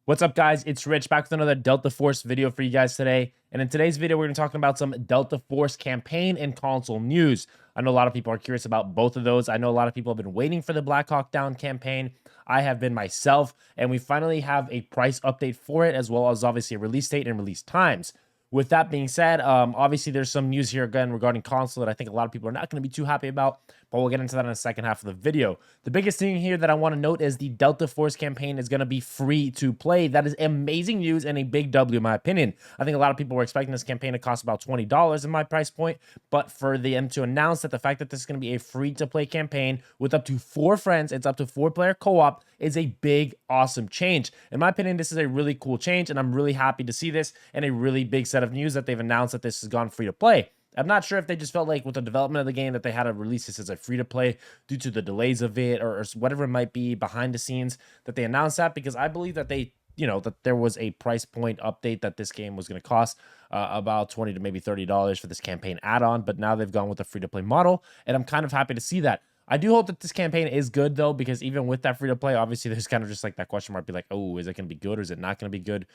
What's up, guys? It's Rich back with another Delta Force video for you guys today. And in today's video, we're going to be talking about some Delta Force campaign and console news. I know a lot of people are curious about both of those. I know a lot of people have been waiting for the Black Hawk Down campaign. I have been myself, and we finally have a price update for it, as well as obviously a release date and release times. With that being said, obviously there's some news here again regarding console that I think a lot of people are not going to be too happy about, but we'll get into that in the second half of the video. The biggest thing here that I want to note is the Delta Force campaign is going to be free to play. That is amazing news and a big W in my opinion. I think a lot of people were expecting this campaign to cost about $20 in my price point, but for them to announce that the fact that this is going to be a free to play campaign with up to 4 friends, it's up to 4-player co-op, is a big, awesome change. In my opinion, this is a really cool change, and I'm really happy to see this and a really big set of news that they've announced that this has gone free to play. I'm not sure if they just felt like with the development of the game that they had to release this as a free to play due to the delays of it or whatever it might be behind the scenes that they announced that, because I believe that that there was a price point update that this game was going to cost about $20 to maybe $30 for this campaign add-on, but now they've gone with a free to play model, and I'm kind of happy to see that. I do hope that this campaign is good, though, because even with that free-to-play, obviously, there's kind of just like that question mark, be like, oh, is it going to be good or is it not going to be good?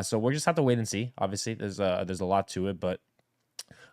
So we'll just have to wait and see. Obviously, there's a lot to it, but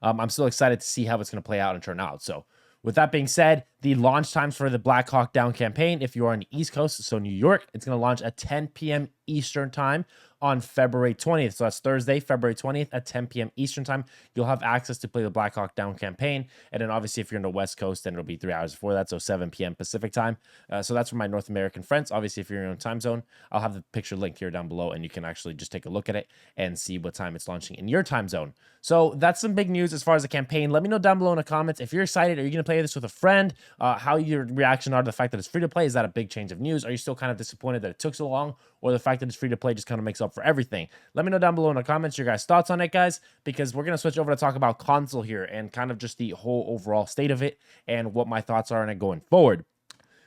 I'm still excited to see how it's going to play out and turn out. So with that being said, the launch times for the Black Hawk Down campaign, if you are on the East Coast, so New York, it's going to launch at 10 p.m. Eastern time on February 20th. So that's Thursday, February 20th at 10 p.m. Eastern time. You'll have access to play the Black Hawk Down campaign. And then obviously if you're in the West Coast, then it'll be 3 hours before that, so 7 p.m. Pacific time. So that's for my North American friends. Obviously, if you're in your own time zone, I'll have the picture link here down below, and you can actually just take a look at it and see what time it's launching in your time zone. So that's some big news as far as the campaign. Let me know down below in the comments if you're excited. Are you going to play this with a friend? How your reaction are to the fact that it's free to play? Is that a big change of news? Are you still kind of disappointed that it took so long, or the fact that it's free to play just kind of makes up for everything? Let me know down below in the comments your guys' thoughts on it, guys, because we're going to switch over to talk about console here and kind of just the whole overall state of it and what my thoughts are on it going forward.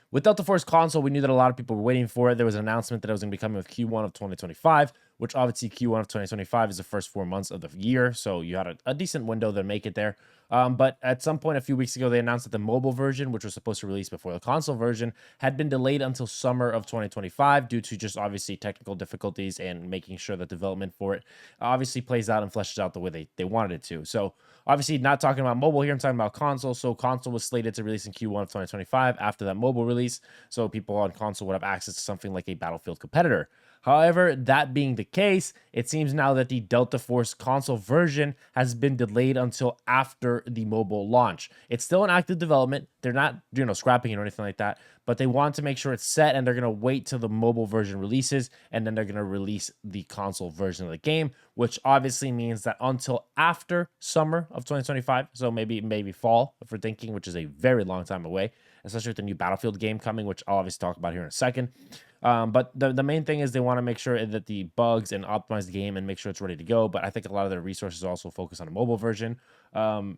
With Delta Force console, we knew that a lot of people were waiting for it. There was an announcement that it was going to be coming with Q1 of 2025, which obviously Q1 of 2025 is the first 4 months of the year, so you had a decent window to make it there. But at some point a few weeks ago, they announced that the mobile version, which was supposed to release before the console version, had been delayed until summer of 2025 due to just obviously technical difficulties and making sure that development for it obviously plays out and fleshes out the way they wanted it to. So obviously not talking about mobile here, I'm talking about console. So console was slated to release in Q1 of 2025 after that mobile release, so people on console would have access to something like a Battlefield competitor. However, that being the case, it seems now that the Delta Force console version has been delayed until after the mobile launch. It's still in active development. They're not, scrapping it or anything like that, but they want to make sure it's set, and they're going to wait till the mobile version releases, and then they're going to release the console version of the game, which obviously means that until after summer of 2025, so maybe fall, if we're thinking, which is a very long time away, especially with the new Battlefield game coming, which I'll obviously talk about here in a second. But the main thing is they want to make sure that the bugs and optimize the game and make sure it's ready to go. But I think a lot of their resources also focus on a mobile version.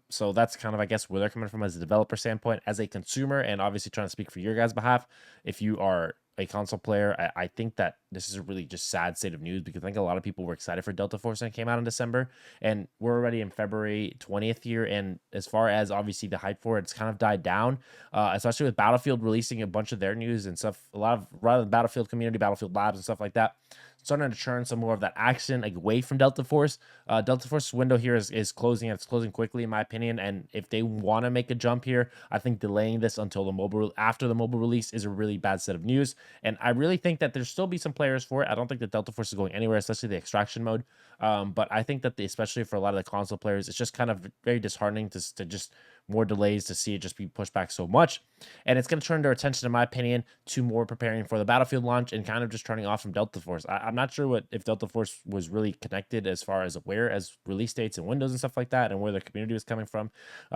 So that's kind of, I guess, where they're coming from as a developer standpoint. As a consumer, and obviously trying to speak for your guys' behalf, if you are a console player, I think that this is a really just sad state of news, because I think a lot of people were excited for Delta Force and it came out in December, and we're already in February 20th here, and as far as obviously the hype for it, it's kind of died down, especially with Battlefield releasing a bunch of their news and stuff. A lot of the Battlefield community, Battlefield Labs and stuff like that, starting to churn some more of that action away from Delta Force. Delta Force window here is closing, and it's closing quickly in my opinion, and if they want to make a jump here, I think delaying this until after the mobile release is a really bad set of news, and I really think that there'll still be some players for it. I don't think that Delta Force is going anywhere, especially the extraction mode, but I think that especially for a lot of the console players, it's just kind of very disheartening to just more delays, to see it just be pushed back so much. And it's going to turn their attention, in my opinion, to more preparing for the Battlefield launch and kind of just turning off from Delta Force. I'm not sure if Delta Force was really connected as far as aware as release dates and windows and stuff like that, and where the community was coming from,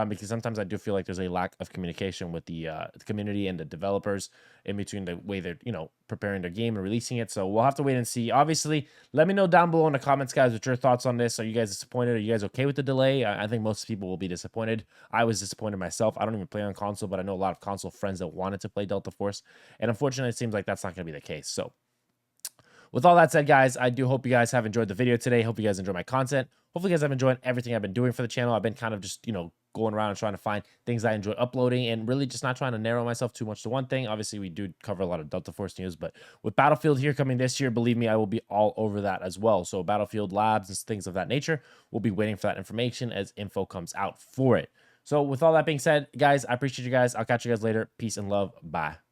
because sometimes I do feel like there's a lack of communication with the community and the developers in between the way they're preparing their game and releasing it. So we'll have to wait and see. Obviously, let me know down below in the comments, guys, what your thoughts on this. Are you guys disappointed? Are you guys okay with the delay? I think most people will be disappointed. I was disappointed myself. I don't even play on console, but I know a lot of console friends that wanted to play Delta Force, and unfortunately it seems like that's not going to be the case. So with all that said, guys, I do hope you guys have enjoyed the video today. Hope you guys enjoy my content. Hopefully you guys have enjoyed everything I've been doing for the channel. I've been kind of just, going around and trying to find things I enjoy uploading, and really just not trying to narrow myself too much to one thing. Obviously, we do cover a lot of Delta Force news, but with Battlefield here coming this year, believe me, I will be all over that as well. So Battlefield Labs and things of that nature, we'll be waiting for that information as info comes out for it. So with all that being said, guys, I appreciate you guys. I'll catch you guys later. Peace and love. Bye.